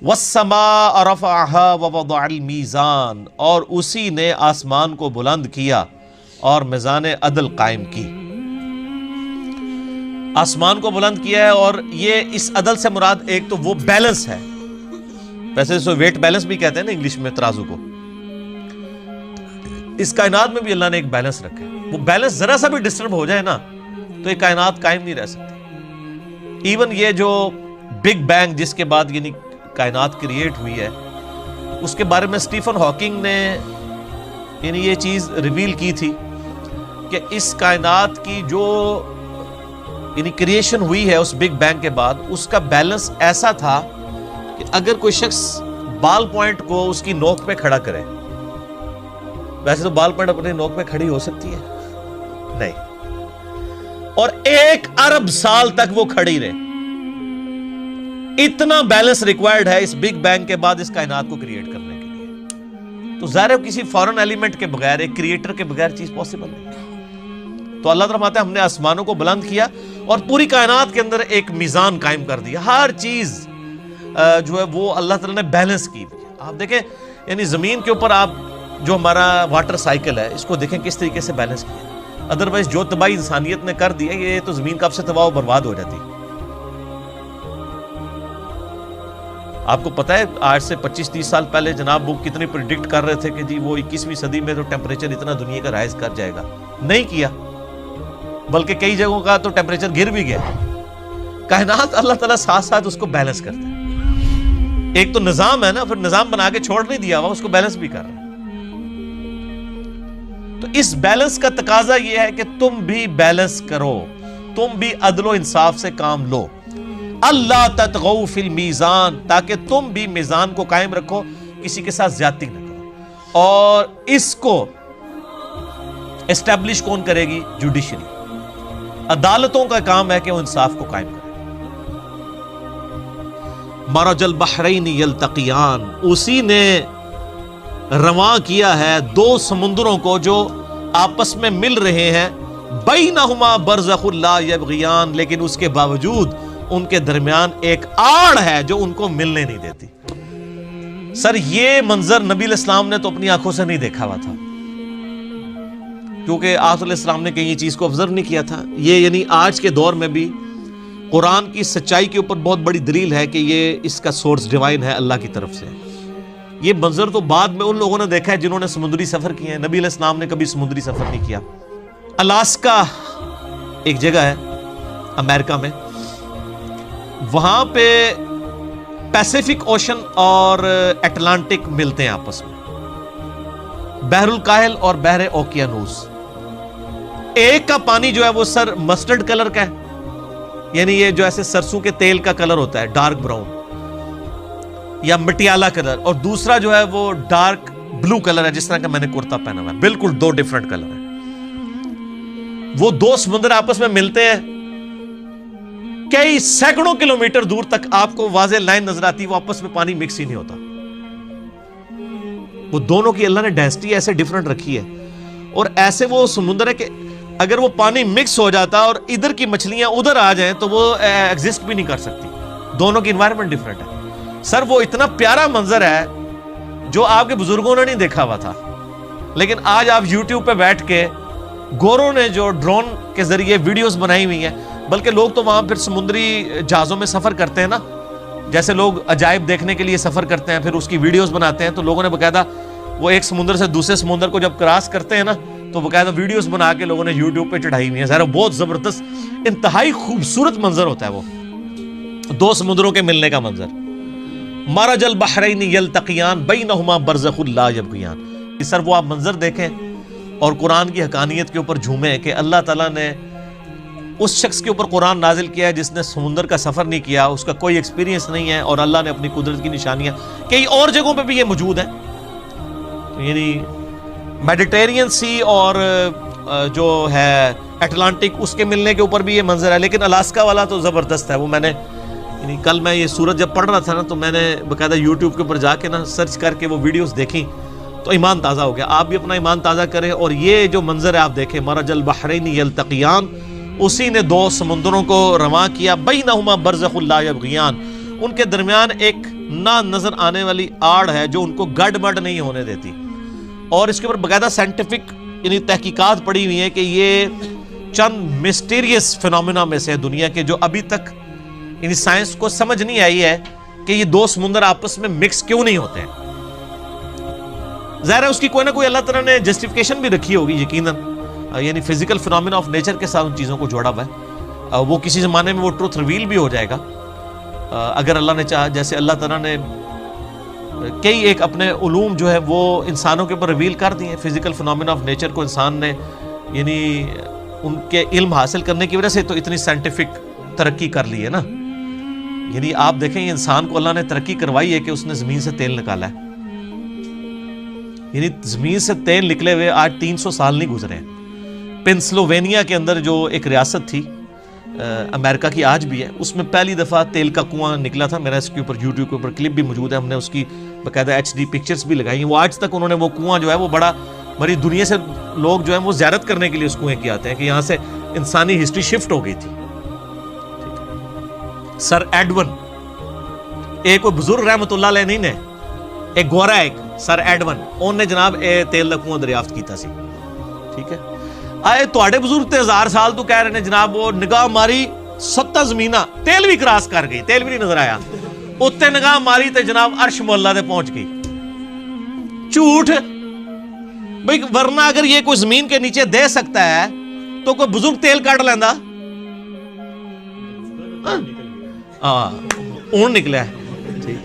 وَالسَّمَاءَ رَفَعَهَا وَوَضَعَ الْمِيزَانَ، اور اسی نے آسمان کو بلند کیا اور میزان عدل قائم کی۔ آسمان کو بلند کیا ہے، اور یہ اس عدل سے مراد ایک تو وہ بیلنس ہے، ویسے اس کو ویٹ بیلنس بھی کہتے ہیں نا انگلش میں، ترازو کو۔ اس کائنات میں بھی اللہ نے ایک بیلنس رکھا ہے، وہ بیلنس ذرا سا بھی ڈسٹرب ہو جائے نا تو یہ کائنات قائم نہیں رہ سکتی۔ ایون یہ جو بگ بینگ جس کے بعد یعنی کائنات کریٹ ہوئی ہے، اس کے بارے میں سٹیفن ہاکنگ نے یعنی یہ چیز ریویل کی تھی کہ اس کائنات کی جو یعنی کریشن ہوئی ہے اس بگ بینگ کے بعد، اس کا بیلنس ایسا تھا کہ اگر کوئی شخص بال پوائنٹ کو اس کی نوک پہ کھڑا کرے، ویسے تو بال پوائنٹ اپنی نوک پہ کھڑی ہو سکتی ہے نہیں، اور 1 ارب سال تک وہ کھڑی رہے، اتنا بیلنس ریکوائرڈ ہے اس بگ بینگ کے بعد اس کائنات کو کریٹ کرنے کے لیے۔ تو ظاہر ہے کسی فورن ایلیمنٹ کے بغیر، ایک کریٹر کے بغیر چیز پاسبل نہیں۔ تو اللہ تعالیٰ فرماتا ہے ہم نے آسمانوں کو بلند کیا اور پوری کائنات کے اندر ایک میزان قائم کر دیا، ہر چیز جو ہے وہ اللہ تعالیٰ نے بیلنس کی۔ آپ دیکھیں یعنی زمین کے اوپر آپ جو ہمارا واٹر سائیکل ہے اس کو دیکھیں کس طریقے سے بیلنس کیا، ادروائز جو تباہی انسانیت نے کر دی ہے یہ تو زمین کب سے تباہ و برباد ہو جاتی۔ آپ کو پتہ ہے آج سے 25-30 سال پہلے جناب وہ کتنی پریڈکٹ کر رہے تھے کہ جی وہ 21ویں صدی میں تو ٹیمپریچر اتنا دنیا کا رائز کر جائے گا، نہیں کیا، بلکہ کئی جگہوں کا تو ٹیمپریچر گر بھی گیا۔ کائنات اللہ تعالیٰ ساتھ ساتھ اس کو بیلنس کرتا ہے، ایک تو نظام ہے نا، پھر نظام بنا کے چھوڑ نہیں دیا ہوا، اس کو بیلنس بھی کر رہا ہے۔ تو اس بیلنس کا تقاضا یہ ہے کہ تم بھی بیلنس کرو، تم بھی عدل و انصاف سے کام لو، اللہ تطغوا فی المیزان، تاکہ تم بھی میزان کو قائم رکھو، کسی کے ساتھ زیادتی نہ کرو۔ اور اس کو اسٹیبلش کون کرے گی؟ جوڈیشری، عدالتوں کا کام ہے کہ وہ انصاف کو قائم کرے۔ مرج البحرین یلتقیان، اسی نے رواں کیا ہے 2 سمندروں کو جو آپس میں مل رہے ہیں، بینہما برزخ لا یبغیان، لیکن اس کے باوجود ان کے درمیان ایک آڑ ہے جو ان کو ملنے نہیں دیتی۔ سر یہ منظر نبی علیہ السلام نے تو اپنی آنکھوں سے نہیں دیکھا ہوا تھا، کیونکہ آدم علیہ السلام نے کہیں یہ چیز کو آبزرو نہیں کیا تھا۔ یہ یعنی آج کے دور میں بھی قرآن کی سچائی کے اوپر بہت بڑی دلیل ہے کہ یہ اس کا سورس ڈیوائن ہے، اللہ کی طرف سے۔ یہ منظر تو بعد میں ان لوگوں نے دیکھا ہے جنہوں نے سمندری سفر کیے ہیں، نبی علیہ السلام نے کبھی سمندری سفر نہیں کیا۔ الاسکا ایک جگہ ہے امریکہ میں، وہاں پہ پیسیفک اوشن اور اٹلانٹک ملتے ہیں آپس میں، بحر الکاہل اور بحر اوکیانوس۔ ایک کا پانی جو ہے وہ سر مسٹرڈ کلر کا ہے، یعنی یہ جو ایسے سرسوں کے تیل کا کلر ہوتا ہے، ڈارک براؤن یا مٹیالہ کلر، اور دوسرا جو ہے وہ ڈارک بلو کلر ہے، جس طرح کا میں نے کرتا پہنا ہوا ہے، بالکل 2 ڈیفرنٹ کلر ہیں۔ وہ 2 سمندر آپس میں ملتے ہیں، کئی سینکڑوں کلومیٹر دور تک آپ کو واضح لائن نظر آتی، وہ آپس میں پانی مکس ہی نہیں ہوتا۔ وہ دونوں کی اللہ نے ڈینسٹی ایسے ڈیفرنٹ رکھی ہے، اور ایسے وہ سمندر ہے کہ اگر وہ پانی مکس ہو جاتا اور ادھر کی مچھلیاں ادھر آ جائیں تو وہ ایگزسٹ بھی نہیں کر سکتی، دونوں کی انوائرمنٹ ڈیفرنٹ ہے۔ سر وہ اتنا پیارا منظر ہے جو آپ کے بزرگوں نے نہیں دیکھا ہوا تھا، لیکن آج آپ یوٹیوب پہ بیٹھ کے گوروں نے جو ڈرون کے ذریعے ویڈیوز بنائی ہوئی ہیں، بلکہ لوگ تو وہاں پھر سمندری جہازوں میں سفر کرتے ہیں نا، جیسے لوگ عجائب دیکھنے کے لیے سفر کرتے ہیں پھر اس کی ویڈیوز بناتے ہیں، تو لوگوں نے باقاعدہ وہ ایک سمندر سے دوسرے سمندر کو جب کراس کرتے ہیں نا تو باقاعدہ ویڈیوز بنا کے لوگوں نے یوٹیوب پہ چڑھائی ہوئی ہیں۔ ظاہر بہت زبردست انتہائی خوبصورت منظر ہوتا ہے وہ 2 سمندروں کے ملنے کا منظر۔ مرج البحرین یلتقیان بینہما برزخ لا یبغیان، سر وہ آپ منظر دیکھیں اور قرآن کی حقانیت کے اوپر جھومیں کہ اللہ تعالیٰ نے اس شخص کے اوپر قرآن نازل کیا ہے جس نے سمندر کا سفر نہیں کیا، اس کا کوئی ایکسپیرینس نہیں ہے، اور اللہ نے اپنی قدرت کی نشانیاں کئی اور جگہوں پہ بھی یہ موجود ہیں، یعنی میڈیٹرینین سی اور جو ہے اٹلانٹک اس کے ملنے کے اوپر بھی یہ منظر ہے، لیکن الاسکا والا تو زبردست ہے۔ وہ میں نے یعنی کل میں یہ سورج جب پڑھ رہا تھا نا تو میں نے باقاعدہ یوٹیوب کے اوپر جا کے نا سرچ کر کے وہ ویڈیوز دیکھی تو ایمان تازہ ہو گیا۔ آپ بھی اپنا ایمان تازہ کریں، اور یہ جو منظر ہے آپ دیکھیں، مرج البحرین یلتقیان، اسی نے 2 سمندروں کو رواں کیا، بینہما برزخ لا یبغیان، ان کے درمیان ایک نہ نظر آنے والی آڑ ہے جو ان کو گڑبڑ نہیں ہونے دیتی. اور اس کے اوپر باقاعدہ سائنٹیفک یعنی تحقیقات پڑی ہوئی ہیں کہ یہ چند مسٹیریس فینومینا میں سے دنیا کے جو ابھی تک یعنی سائنس کو سمجھ نہیں آئی ہے کہ یہ دو سمندر آپس میں مکس کیوں نہیں ہوتے ہیں. ظاہر ہے اس کی کوئی نہ کوئی اللہ تعالیٰ نے جسٹیفیکیشن بھی رکھی ہوگی یقیناً, یعنی فزیکل فینومینا آف نیچر کے ساتھ ان چیزوں کو جوڑا ہوا ہے. وہ کسی زمانے میں وہ ٹروتھ ریویل بھی ہو جائے گا اگر اللہ نے چاہا. جیسے اللہ تعالیٰ نے کئی ایک اپنے علوم جو ہے وہ انسانوں کے اوپر ریویل کر دیے ہیں. فزیکل فینومینا آف نیچر کو انسان نے یعنی ان کے علم حاصل کرنے کی وجہ سے تو اتنی سائنٹیفک ترقی کر لی ہے نا. یعنی آپ دیکھیں یہ انسان کو اللہ نے ترقی کروائی ہے کہ اس نے زمین سے تیل نکالا ہے. یعنی زمین سے تیل نکلے ہوئے آج 300 سال نہیں گزرے ہیں. پنسلوینیا کے اندر جو ایک ریاست تھی امریکہ کی آج بھی ہے, اس میں پہلی دفعہ تیل کا کنواں نکلا تھا. میرا اس کے اوپر یوٹیوب کے اوپر کلپ بھی موجود ہے, ہم نے اس کی باقاعدہ HD پکچرز بھی لگائی ہیں. وہ آج تک انہوں نے وہ کنواں جو ہے وہ بڑی دنیا سے لوگ جو ہیں وہ زیارت کرنے کے لیے اس کنویں کی آتے ہیں کہ یہاں سے انسانی ہسٹری شفٹ ہو گئی تھی. سر ایڈون ایک کوئی بزرگ رحمت اللہ علیہ نہیں نے, ایک گورا ایک سر ایڈون ان نے جناب تیل دا کنواں دریافت کیتا سی. ٹھیک ہے, آئے تواڈے بزرگ تے 1000 سال تو کہہ رہے ہیں جناب وہ نگاہ ماری 7 زمیناں تیل بھی کراس کر گئی, تیل بھی نہیں نظر آیا. اتنے نگاہ ماری تے جناب عرش مولا تے پہنچ گئی. جھوٹ بھئی, ورنہ اگر یہ کوئی زمین کے نیچے دے سکتا ہے تو کوئی بزرگ تیل کاٹ لیندا. اون نکلا ہے. ٹھیک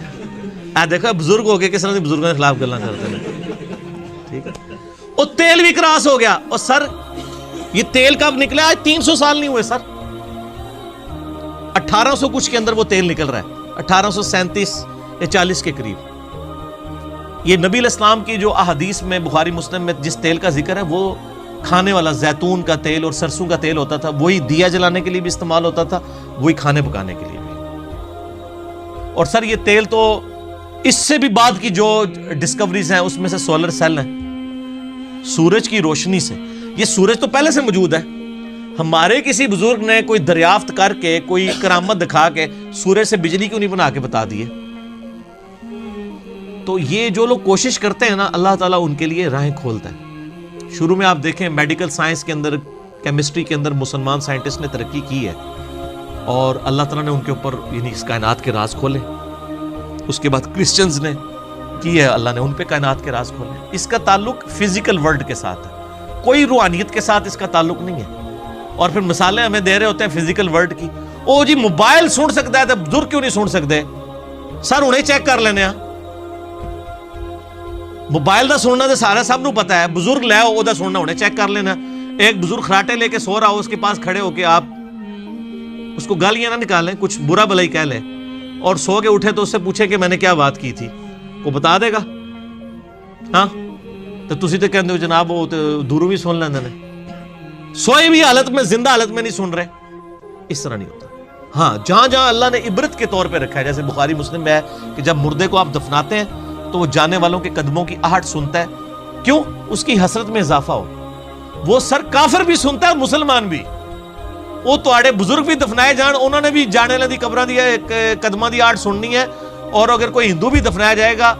ہے, دیکھو بزرگ ہو گئے کس طرح بزرگوں کے خلاف گلاں کرتے ہیں. ٹھیک ہے, اور تیل بھی کراس ہو گیا. اور سر یہ تیل کب نکلا؟ آج 300 سال نہیں ہوئے سر, 1800 کچھ کے اندر وہ تیل نکل رہا ہے, 1837 یا 40 کے قریب. یہ نبی علیہ السلام کی جو احادیث میں بخاری مسلم میں جس تیل کا ذکر ہے وہ کھانے والا زیتون کا تیل اور سرسوں کا تیل ہوتا تھا. وہی دیا جلانے کے لیے بھی استعمال ہوتا تھا, وہی کھانے پکانے کے لیے بھی. اور سر یہ تیل تو اس سے بھی بعد کی جو ڈسکوریز ہیں اس میں سے سولر سیل ہیں, سورج کی روشنی سے. یہ سورج تو پہلے سے موجود ہے, ہمارے کسی بزرگ نے کوئی دریافت کر کے کوئی کرامت دکھا کے سورج سے بجلی کیوں نہیں بنا کے بتا دیے؟ تو یہ جو لوگ کوشش کرتے ہیں نا اللہ تعالیٰ ان کے لیے راہیں کھولتا ہے. شروع میں آپ دیکھیں میڈیکل سائنس کے اندر, کیمسٹری کے اندر مسلمان سائنٹسٹ نے ترقی کی ہے اور اللہ تعالیٰ نے ان کے اوپر یعنی اس کائنات کے راز کھولے. اس کے بعد کرسچنز نے کی ہے, اللہ نے ان پہ کائنات کے راز کھولے. اس کا تعلق فزیکل ورلڈ کے ساتھ ہے, کوئی روحانیت کے ساتھ اس کا تعلق نہیں ہے. اور پھر مثالیں ہمیں دے رہے ہوتے ہیں فزیکل ورلڈ کی. او جی موبائل سن سکتا ہے تو بزرگ کیوں نہیں سن سکتے؟ سر انہیں چیک کر لینے ہیں. موبائل دا سننا تو سارا سب نو پتا ہے, بزرگ لے او دا سننا انہیں چیک کر لینا. ایک بزرگ خراٹے لے کے سو رہا ہو, اس کے پاس کھڑے ہو کے آپ اس کو گالیاں نہ نکالیں, کچھ برا بھلا ہی کہہ لیں, اور سو کے اٹھے تو اس سے پوچھے کہ میں نے کیا بات کی تھی, کو بتا دے گا. ہاں تو تسی تو کہندے ہو جناب وہ دوروں بھی سن لیندے نے, سوئی بھی حالت میں زندہ حالت میں نہیں سن رہے. اس طرح نہیں ہوتا. ہاں جہاں جہاں اللہ نے عبرت کے طور پہ رکھا ہے, جیسے بخاری مسلم میں ہے کہ جب مردے کو آپ دفناتے ہیں تو وہ جانے والوں کے قدموں کی آہٹ سنتا ہے. کیوں؟ اس کی حسرت میں اضافہ ہو. وہ سر کافر بھی سنتا ہے, مسلمان بھی. وہ تواڈے بزرگ بھی دفنائے جان, انہوں نے بھی جانے والے دی قبراں دی قدماں دی آہٹ سننی ہے. اور اگر کوئی ہندو بھی دفنایا جائے گا,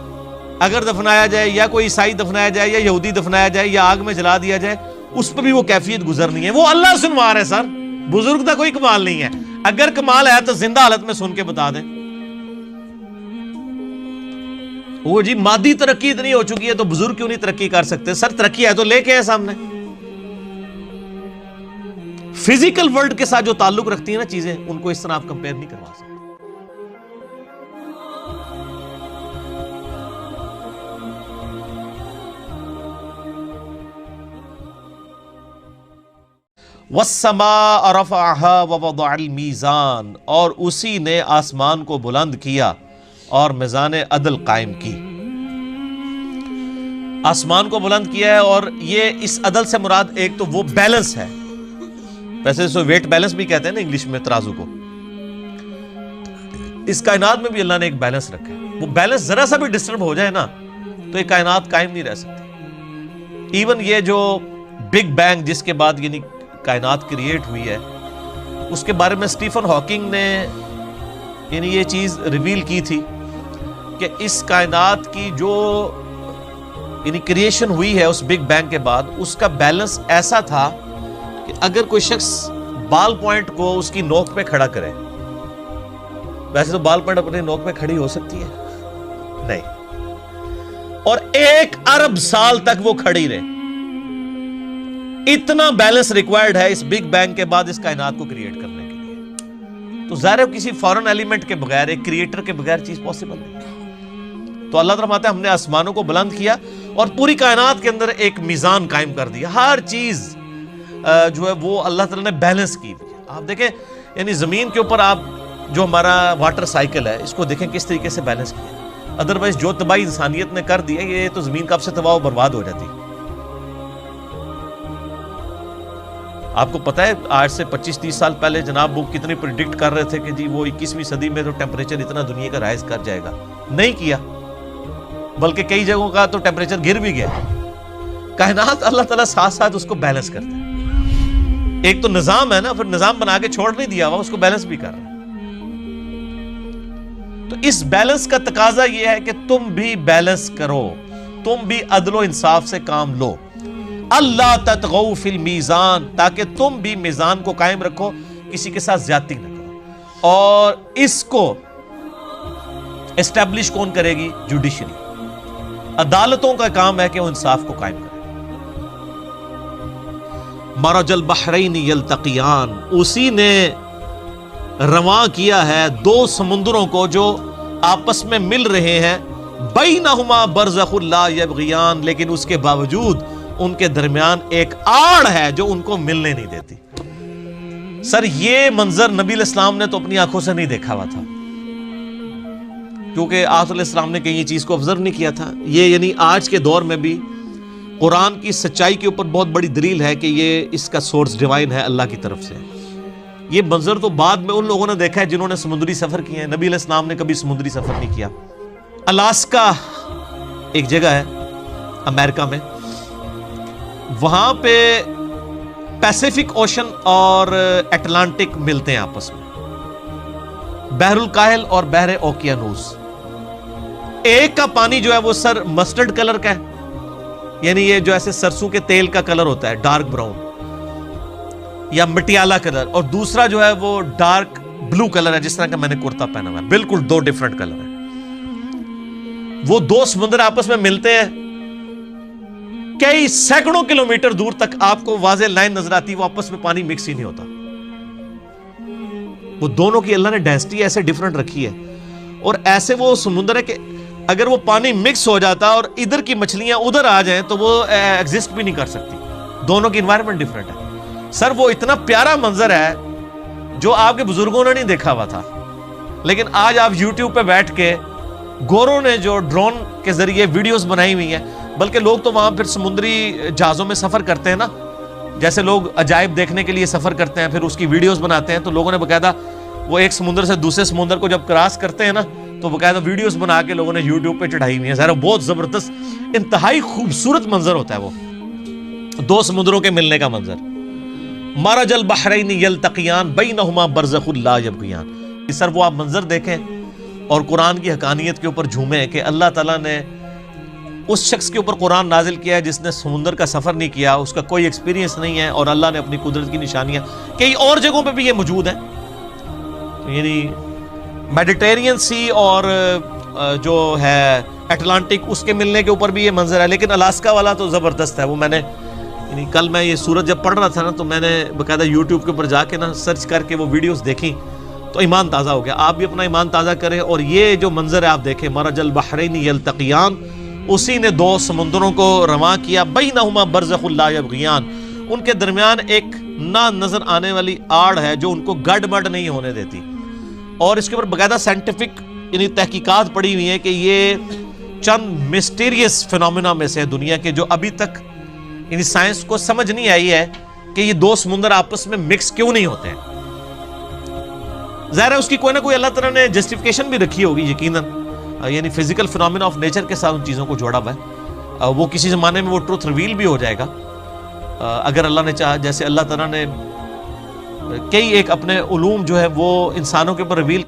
اگر دفنایا جائے, یا کوئی عیسائی دفنایا جائے, یا یہودی دفنایا جائے, یا آگ میں جلا دیا جائے, اس پہ بھی وہ کیفیت گزرنی ہے. وہ اللہ سنوار ہے سر, بزرگ کا کوئی کمال نہیں ہے. اگر کمال ہے تو زندہ حالت میں سن کے بتا دیں. وہ جی مادی ترقی اتنی ہو چکی ہے تو بزرگ کیوں نہیں ترقی کر سکتے؟ سر ترقی ہے تو لے کے ہے سامنے. فزیکل ورلڈ کے ساتھ جو تعلق رکھتی ہیں نا چیزیں, ان کو اس طرح آپ کمپیئر نہیں کروا سکتے. وَالسَّمَاءَ رَفَعَهَا وَوَضَعَ الْمِيزَانَ, اور اسی نے آسمان کو بلند کیا اور میزان عدل قائم کی. آسمان کو بلند کیا ہے, اور یہ اس عدل سے مراد ایک تو وہ بیلنس ہے, ویسے سو ویٹ بیلنس بھی کہتے ہیں نا انگلش میں ترازو کو. اس کائنات میں بھی اللہ نے ایک بیلنس رکھا ہے. وہ بیلنس ذرا سا بھی ڈسٹرب ہو جائے نا تو یہ کائنات قائم نہیں رہ سکتی. ایون یہ جو بگ بینگ جس کے بعد یعنی کائنات کریٹ ہوئی ہے, اس کے بارے میں سٹیفن ہاکنگ نے یعنی یہ چیز ریویل کی تھی کہ اس کائنات کی جو یعنی کریشن ہوئی ہے اس بگ بینگ کے بعد، اس کا بیلنس ایسا تھا کہ اگر کوئی شخص بال پوائنٹ کو اس کی نوک پہ کھڑا کرے، ویسے تو بال پوائنٹ اپنے نوک پہ کھڑی ہو سکتی ہے نہیں، اور 1 ارب سال تک وہ کھڑی رہے، اتنا بیلنس ریکوائرڈ ہے اس بگ بینگ کے بعد اس کائنات کو کریٹ کرنے کے لیے. تو ظاہر ہے کسی فورن ایلیمنٹ کے بغیر، ایک کریٹر کے بغیر چیز پاسبل نہیں. تو اللہ تعالیٰ فرماتا ہے ہم نے آسمانوں کو بلند کیا اور پوری کائنات کے اندر ایک میزان قائم کر دیا، ہر چیز جو ہے وہ اللہ تعالیٰ نے بیلنس کی ہوئی ہے. آپ دیکھیں یعنی زمین کے اوپر آپ جو ہمارا واٹر سائیکل ہے اس کو دیکھیں کس طریقے سے بیلنس کیا، ادروائز جو تباہی انسانیت نے کر دی ہے یہ تو زمین کب سے تباہ و برباد ہو جاتی. آپ کو پتا ہے آج سے 25-30 سال پہلے جناب وہ کتنی پریڈکٹ کر رہے تھے کہ جی وہ 21ویں صدی میں تو ٹیمپریچر اتنا دنیا کا رائز کر جائے گا، نہیں کیا، بلکہ کئی جگہوں کا تو ٹیمپریچر گر بھی گیا. کائنات اللہ تعالیٰ ساتھ ساتھ اس کو بیلنس کرتا ہے. ایک تو نظام ہے نا، پھر نظام بنا کے چھوڑ نہیں دیا ہوا، اس کو بیلنس بھی کر رہا ہے. تو اس بیلنس کا تقاضا یہ ہے کہ تم بھی بیلنس کرو، تم بھی عدل و انصاف سے کام لو. اللہ تطغوا فی المیزان، تاکہ تم بھی میزان کو قائم رکھو، کسی کے ساتھ زیادتی نہ کرو. اور اس کو اسٹیبلش کون کرے گی؟ جوڈیشری، عدالتوں کا کام ہے کہ وہ انصاف کو قائم کرے. مرج البحرین یلتقیان، اسی نے رواں کیا ہے 2 سمندروں کو جو آپس میں مل رہے ہیں. بینہما برزخ لا یبغیان، لیکن اس کے باوجود ان کے درمیان ایک آڑ ہے جو ان کو ملنے نہیں دیتی. سر یہ منظر نبی علیہ السلام نے تو اپنی آنکھوں سے نہیں دیکھا ہوا تھا، کیونکہ آدم علیہ السلام نے کہیں یہ چیز کو آبزرو نہیں کیا تھا. یہ یعنی آج کے دور میں بھی قرآن کی سچائی کے اوپر بہت بڑی دلیل ہے کہ یہ اس کا سورس ڈیوائن ہے، اللہ کی طرف سے. یہ منظر تو بعد میں ان لوگوں نے دیکھا ہے جنہوں نے سمندری سفر کیے ہیں. نبی علیہ السلام نے کبھی سمندری سفر نہیں کیا. الاسکا ایک جگہ ہے امریکہ میں، وہاں پہ پیسیفک اوشن اور اٹلانٹک ملتے ہیں آپس میں، بحر الکاہل اور بحر اوکیانوس. ایک کا پانی جو ہے وہ سر مسٹرڈ کلر کا ہے، یعنی یہ جو ایسے سرسوں کے تیل کا کلر ہوتا ہے ڈارک براؤن یا مٹیالہ کلر، اور دوسرا جو ہے وہ ڈارک بلو کلر ہے جس طرح کا میں نے کرتا پہنا ہوا ہے. بالکل 2 ڈیفرنٹ کلر ہیں. وہ 2 سمندر آپس میں ملتے ہیں، کئی سینکڑوں کلومیٹر دور تک آپ کو واضح لائن نظر آتی، وہ آپس میں پانی مکس ہی نہیں ہوتا. وہ دونوں کی اللہ نے ڈینسٹی ایسے ڈیفرنٹ رکھی ہے، اور ایسے وہ سمندر ہے کہ اگر وہ پانی مکس ہو جاتا اور ادھر کی مچھلیاں ادھر آ جائیں تو وہ ایگزسٹ بھی نہیں کر سکتی. دونوں کی انوائرمنٹ ڈیفرنٹ ہے. سر وہ اتنا پیارا منظر ہے جو آپ کے بزرگوں نے نہیں دیکھا ہوا تھا، لیکن آج آپ یوٹیوب پہ بیٹھ کے گوروں نے جو ڈرون کے ذریعے ویڈیوز بنائی ہوئی ہیں، بلکہ لوگ تو وہاں پھر سمندری جہازوں میں سفر کرتے ہیں نا، جیسے لوگ عجائب دیکھنے کے لیے سفر کرتے ہیں پھر اس کی ویڈیوز بناتے ہیں. تو لوگوں نے باقاعدہ وہ ایک سمندر سے دوسرے سمندر کو جب کراس کرتے ہیں نا تو باقاعدہ ویڈیوز بنا کے لوگوں نے یوٹیوب پہ چڑھائی ہوئی ہیں. ظاہر بہت زبردست انتہائی خوبصورت منظر ہوتا ہے وہ 2 سمندروں کے ملنے کا منظر. مرج البحرین یلتقیان بینہما برزخ لا یبغیان. سر وہ آپ منظر دیکھیں اور قرآن کی حقانیت کے اوپر جھومیں کہ اللہ تعالیٰ نے اس شخص کے اوپر قرآن نازل کیا ہے جس نے سمندر کا سفر نہیں کیا، اس کا کوئی ایکسپیرینس نہیں ہے، اور اللہ نے اپنی قدرت کی نشانیاں کئی اور جگہوں پہ بھی یہ موجود ہیں. یعنی میڈیٹرینین سی اور جو ہے اٹلانٹک اس کے ملنے کے اوپر بھی یہ منظر ہے. لیکن الاسکا والا تو زبردست ہے. وہ میں نے یعنی کل میں یہ سورج جب پڑھ رہا تھا نا تو میں نے باقاعدہ یوٹیوب کے اوپر جا کے نا سرچ کر کے وہ ویڈیوز دیکھی تو ایمان تازہ ہو گیا. آپ بھی اپنا ایمان تازہ کریں اور یہ جو منظر ہے آپ دیکھیں، مرج البحرین یلتقیان، اسی نے 2 سمندروں کو رواں کیا. بینہما برزخ لا یبغیان، ان کے درمیان ایک نہ نظر آنے والی آڑ ہے جو ان کو گڈ مڈ نہیں ہونے دیتی. اور اس کے اوپر باقاعدہ سائنٹیفک یعنی تحقیقات پڑی ہوئی ہیں کہ یہ چند مسٹیریس فینومینا میں سے دنیا کے جو ابھی تک یعنی سائنس کو سمجھ نہیں آئی ہے کہ یہ 2 سمندر آپس میں مکس کیوں نہیں ہوتے ہیں. ظاہر ہے اس کی کوئی نہ کوئی اللہ تعالیٰ نے جسٹیفیکیشن بھی رکھی ہوگی یقیناً، یعنی فزیکل فینومینا آف نیچر کے ساتھ ان چیزوں کو جوڑا ہوا ہے. وہ کسی زمانے میں وہ ٹروتھ ریویل بھی ہو جائے گا اگر اللہ نے چاہا. جیسے اللہ تعالیٰ نے کئی ایک اپنے علوم جو ہے وہ انسانوں کے اوپر ریویل